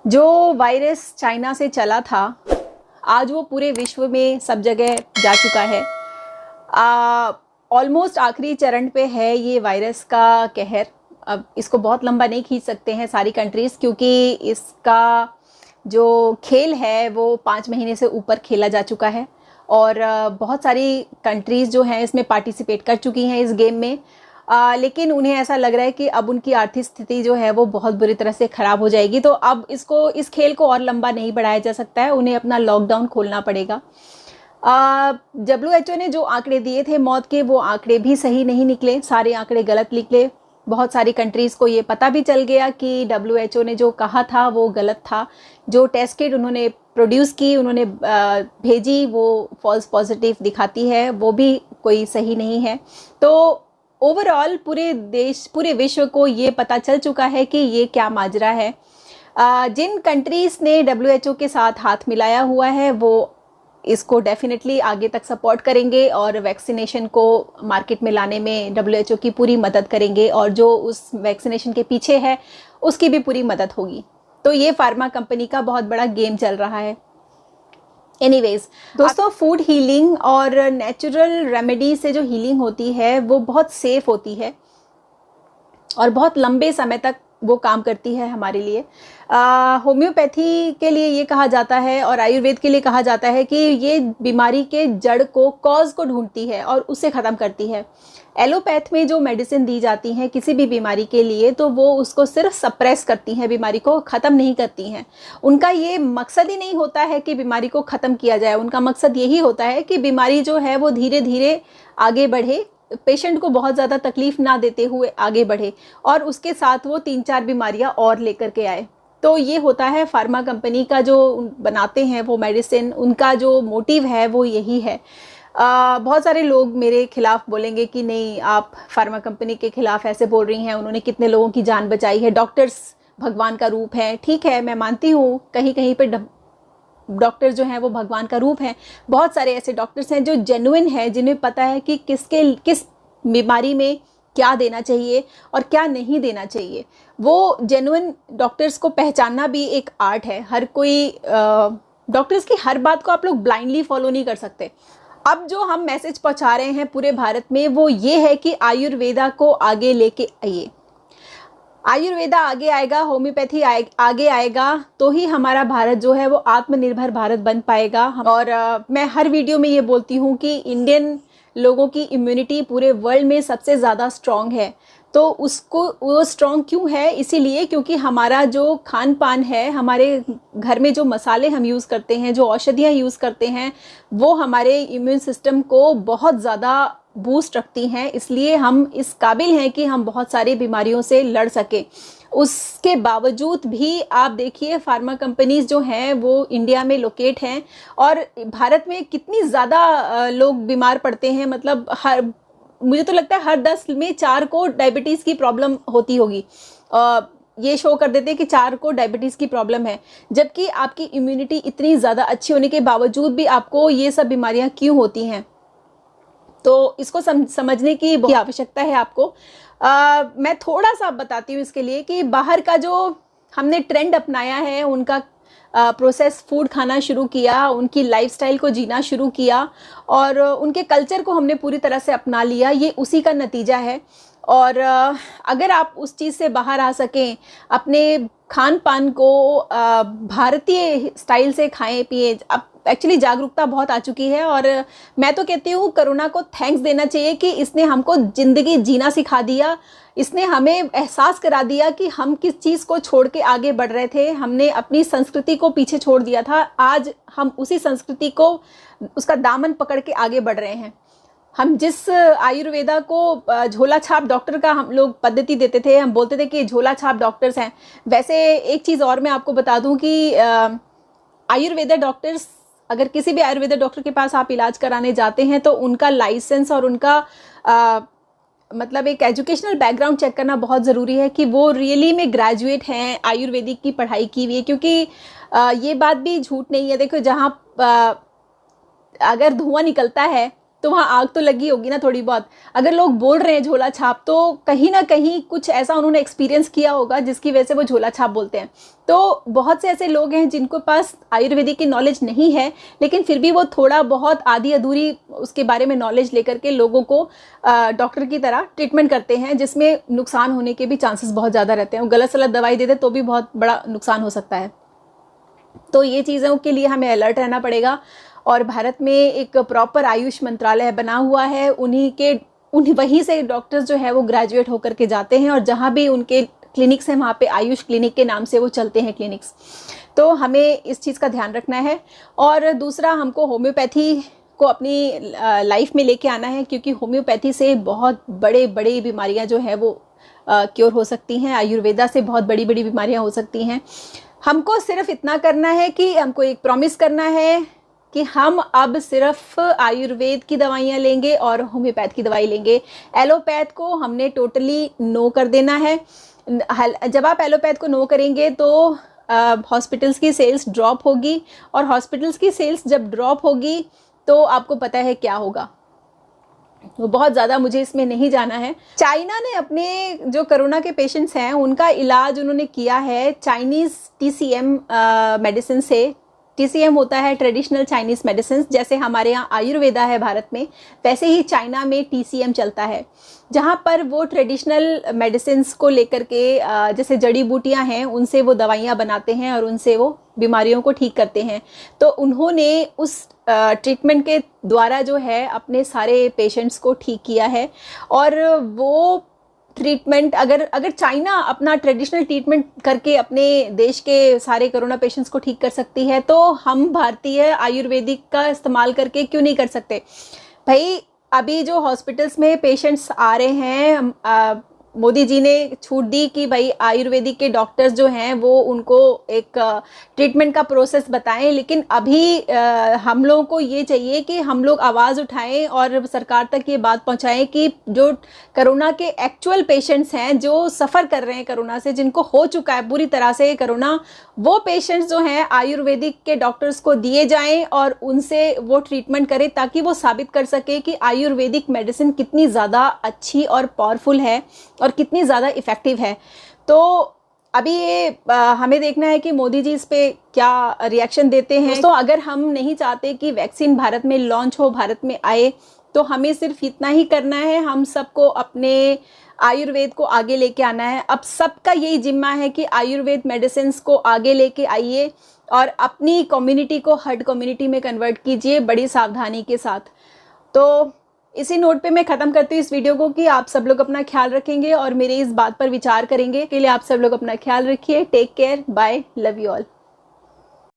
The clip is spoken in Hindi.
जो वायरस चाइना से चला था, आज वो पूरे विश्व में सब जगह जा चुका है। ऑलमोस्ट आखिरी चरण पे है ये वायरस का कहर। अब इसको बहुत लंबा नहीं खींच सकते हैं सारी कंट्रीज़, क्योंकि इसका जो खेल है वो 5 महीने से ऊपर खेला जा चुका है और बहुत सारी कंट्रीज़ जो हैं इसमें पार्टिसिपेट कर चुकी हैं इस गेम में। लेकिन उन्हें ऐसा लग रहा है कि अब उनकी आर्थिक स्थिति जो है वो बहुत बुरी तरह से ख़राब हो जाएगी, तो अब इस खेल को और लंबा नहीं बढ़ाया जा सकता है, उन्हें अपना लॉकडाउन खोलना पड़ेगा। WHO ने जो आंकड़े दिए थे मौत के, वो आंकड़े भी सही नहीं निकले, सारे आंकड़े गलत निकले। बहुत सारी कंट्रीज़ को ये पता भी चल गया कि WHO ने जो कहा था वो गलत था। जो टेस्ट किट उन्होंने प्रोड्यूस की, उन्होंने भेजी, वो फॉल्स पॉजिटिव दिखाती है, वो भी कोई सही नहीं है। तो ओवरऑल पूरे विश्व को ये पता चल चुका है कि ये क्या माजरा है। जिन कंट्रीज़ ने WHO के साथ हाथ मिलाया हुआ है वो इसको डेफिनेटली आगे तक सपोर्ट करेंगे और वैक्सीनेशन को मार्केट में लाने में WHO की पूरी मदद करेंगे, और जो उस वैक्सीनेशन के पीछे है उसकी भी पूरी मदद होगी। तो ये फार्मा कंपनी का बहुत बड़ा गेम चल रहा है। एनीवेज दोस्तों, फूड हीलिंग और नेचुरल रेमेडी से जो हीलिंग होती है वो बहुत सेफ होती है और बहुत लंबे समय तक वो काम करती है हमारे लिए। होम्योपैथी के लिए ये कहा जाता है और आयुर्वेद के लिए कहा जाता है कि ये बीमारी के जड़ को, कॉज को ढूंढती है और उसे ख़त्म करती है। एलोपैथ में जो मेडिसिन दी जाती हैं किसी भी बीमारी के लिए, तो वो उसको सिर्फ सप्रेस करती हैं, बीमारी को ख़त्म नहीं करती हैं। उनका ये मकसद ही नहीं होता है कि बीमारी को ख़त्म किया जाए, उनका मकसद यही होता है कि बीमारी जो है वो धीरे धीरे आगे बढ़े, पेशेंट को बहुत ज़्यादा तकलीफ ना देते हुए आगे बढ़े, और उसके साथ वो 3-4 बीमारियां और लेकर के आए। तो ये होता है फार्मा कंपनी का, जो बनाते हैं वो मेडिसिन, उनका जो मोटिव है वो यही है। बहुत सारे लोग मेरे खिलाफ बोलेंगे कि नहीं, आप फार्मा कंपनी के खिलाफ ऐसे बोल रही हैं, उन्होंने कितने लोगों की जान बचाई है, डॉक्टर्स भगवान का रूप है। ठीक है, मैं मानती हूँ कहीं कहीं पे डॉक्टर जो हैं वो भगवान का रूप हैं। बहुत सारे ऐसे डॉक्टर्स हैं जो जेन्युइन हैं, जिन्हें पता है कि किस बीमारी में क्या देना चाहिए और क्या नहीं देना चाहिए। वो जेन्युइन डॉक्टर्स को पहचानना भी एक आर्ट है। हर कोई डॉक्टर्स की हर बात को आप लोग ब्लाइंडली फॉलो नहीं कर सकते। अब जो हम मैसेज पहुंचा रहे हैं पूरे भारत में वो ये है कि आयुर्वेदा को आगे लेके आइए। आयुर्वेदा आगे आएगा, होम्योपैथी आगे आएगा, तो ही हमारा भारत जो है वो आत्मनिर्भर भारत बन पाएगा। और मैं हर वीडियो में ये बोलती हूँ कि इंडियन लोगों की इम्यूनिटी पूरे वर्ल्ड में सबसे ज़्यादा स्ट्रॉन्ग है। तो उसको वो स्ट्रॉन्ग क्यों है? इसीलिए क्योंकि हमारा जो खान पान है, हमारे घर में जो मसाले हम यूज़ करते हैं, जो औषधियाँ यूज़ करते हैं, वो हमारे इम्यून सिस्टम को बहुत ज़्यादा बूस्ट रखती हैं। इसलिए हम इस काबिल हैं कि हम बहुत सारी बीमारियों से लड़ सकें। उसके बावजूद भी आप देखिए फार्मा कंपनीज जो हैं वो इंडिया में लोकेट हैं, और भारत में कितनी ज़्यादा लोग बीमार पड़ते हैं। मतलब मुझे तो लगता है हर 10 में 4 को डायबिटीज़ की प्रॉब्लम होती होगी। ये शो कर देते हैं कि 4 को डायबिटीज़ की प्रॉब्लम है, जबकि आपकी इम्यूनिटी इतनी ज़्यादा अच्छी होने के बावजूद भी आपको ये सब बीमारियां क्यों होती हैं। तो इसको समझने की बहुत आवश्यकता है आपको। मैं थोड़ा सा बताती हूँ इसके लिए कि बाहर का जो हमने ट्रेंड अपनाया है, उनका प्रोसेस फूड खाना शुरू किया, उनकी लाइफस्टाइल को जीना शुरू किया और उनके कल्चर को हमने पूरी तरह से अपना लिया, ये उसी का नतीजा है। और अगर आप उस चीज़ से बाहर आ सकें, अपने खान पान को भारतीय स्टाइल से खाएं पिए। अब एक्चुअली जागरूकता बहुत आ चुकी है, और मैं तो कहती हूँ कोरोना को थैंक्स देना चाहिए कि इसने हमको ज़िंदगी जीना सिखा दिया। इसने हमें एहसास करा दिया कि हम किस चीज़ को छोड़ के आगे बढ़ रहे थे। हमने अपनी संस्कृति को पीछे छोड़ दिया था, आज हम उसी संस्कृति को, उसका दामन पकड़ के आगे बढ़ रहे हैं। हम जिस आयुर्वेदा को झोला छाप डॉक्टर का हम लोग पद्धति देते थे, हम बोलते थे कि झोला छाप डॉक्टर्स हैं, वैसे एक चीज़ और मैं आपको बता दूं कि आयुर्वेदा डॉक्टर्स, अगर किसी भी आयुर्वेदा डॉक्टर के पास आप इलाज कराने जाते हैं तो उनका लाइसेंस और उनका मतलब एक एजुकेशनल बैकग्राउंड चेक करना बहुत ज़रूरी है कि वो रियली में ग्रेजुएट हैं, आयुर्वेदिक की पढ़ाई की हुई है। क्योंकि ये बात भी झूठ नहीं है। देखो, जहाँ अगर धुआं निकलता है तो वहाँ आग तो लगी होगी ना थोड़ी बहुत। अगर लोग बोल रहे हैं झोला छाप, तो कहीं ना कहीं कुछ ऐसा उन्होंने एक्सपीरियंस किया होगा जिसकी वजह से वो झोला छाप बोलते हैं। तो बहुत से ऐसे लोग हैं जिनको पास आयुर्वेदिक की नॉलेज नहीं है, लेकिन फिर भी वो थोड़ा बहुत आधी अधूरी उसके बारे में नॉलेज लेकर के लोगों को डॉक्टर की तरह ट्रीटमेंट करते हैं, जिसमें नुकसान होने के भी चांसेस बहुत ज़्यादा रहते हैं। वो गलत सलत दवाई दे दे तो भी बहुत बड़ा नुकसान हो सकता है। तो ये चीज़ों के लिए हमें अलर्ट रहना पड़ेगा। और भारत में एक प्रॉपर आयुष मंत्रालय बना हुआ है, वहीं से डॉक्टर्स जो है वो ग्रेजुएट होकर के जाते हैं, और जहाँ भी उनके क्लिनिक्स हैं वहाँ पे आयुष क्लिनिक के नाम से वो चलते हैं क्लिनिक्स। तो हमें इस चीज़ का ध्यान रखना है। और दूसरा, हमको होम्योपैथी को अपनी लाइफ में लेके आना है, क्योंकि होम्योपैथी से बहुत बड़े बड़े बीमारियाँ जो है वो क्योर हो सकती हैं। आयुर्वेदा से बहुत बड़ी बड़ी बीमारियाँ हो सकती हैं। हमको सिर्फ इतना करना है कि हमको एक प्रॉमिस करना है कि हम अब सिर्फ आयुर्वेद की दवाइयाँ लेंगे और होम्योपैथ की दवाई लेंगे। एलोपैथ को हमने टोटली नो कर देना है। जब आप एलोपैथ को नो करेंगे तो हॉस्पिटल्स की सेल्स ड्रॉप होगी, और हॉस्पिटल्स की सेल्स जब ड्रॉप होगी तो आपको पता है क्या होगा। वो बहुत ज़्यादा मुझे इसमें नहीं जाना है। चाइना ने अपने जो कोरोना के पेशेंट्स हैं उनका इलाज उन्होंने किया है चाइनीज़ TCM मेडिसिन से। TCM होता है ट्रेडिशनल चाइनीज़ मेडिसिन। जैसे हमारे यहाँ आयुर्वेदा है भारत में, वैसे ही चाइना में TCM चलता है, जहाँ पर वो ट्रेडिशनल मेडिसिन को लेकर के जैसे जड़ी बूटियाँ हैं उनसे वो दवाइयाँ बनाते हैं और उनसे वो बीमारियों को ठीक करते हैं। तो उन्होंने उस ट्रीटमेंट के द्वारा जो है अपने सारे पेशेंट्स को ठीक किया है। और वो ट्रीटमेंट अगर चाइना अपना ट्रेडिशनल ट्रीटमेंट करके अपने देश के सारे कोरोना पेशेंट्स को ठीक कर सकती है, तो हम भारतीय आयुर्वेदिक का इस्तेमाल करके क्यों नहीं कर सकते भाई। अभी जो हॉस्पिटल्स में पेशेंट्स आ रहे हैं, मोदी जी ने छूट दी कि भाई आयुर्वेदिक के डॉक्टर्स जो हैं वो उनको एक ट्रीटमेंट का प्रोसेस बताएं। लेकिन अभी हम लोगों को ये चाहिए कि हम लोग आवाज़ उठाएं और सरकार तक ये बात पहुंचाएं कि जो कोरोना के एक्चुअल पेशेंट्स हैं, जो सफ़र कर रहे हैं कोरोना से, जिनको हो चुका है बुरी तरह से कोरोना, वो पेशेंट्स जो हैं आयुर्वेदिक के डॉक्टर्स को दिए जाएं और उनसे वो ट्रीटमेंट करें, ताकि वो साबित कर सके कि आयुर्वेदिक मेडिसिन कितनी ज़्यादा अच्छी और पावरफुल है और कितनी ज़्यादा इफ़ेक्टिव है। तो अभी ये हमें देखना है कि मोदी जी इस पे क्या रिएक्शन देते हैं। तो अगर हम नहीं चाहते कि वैक्सीन भारत में लॉन्च हो, भारत में आए, तो हमें सिर्फ इतना ही करना है, हम सबको अपने आयुर्वेद को आगे लेके आना है। अब सबका यही जिम्मा है कि आयुर्वेद मेडिसिन को आगे लेके आइए और अपनी कम्युनिटी को हर्ड कम्युनिटी में कन्वर्ट कीजिए बड़ी सावधानी के साथ। तो इसी नोट पे मैं ख़त्म करती हूँ इस वीडियो को कि आप सब लोग अपना ख्याल रखेंगे और मेरे इस बात पर विचार करेंगे। के लिए आप सब लोग अपना ख्याल रखिए। Take care, bye, love you all.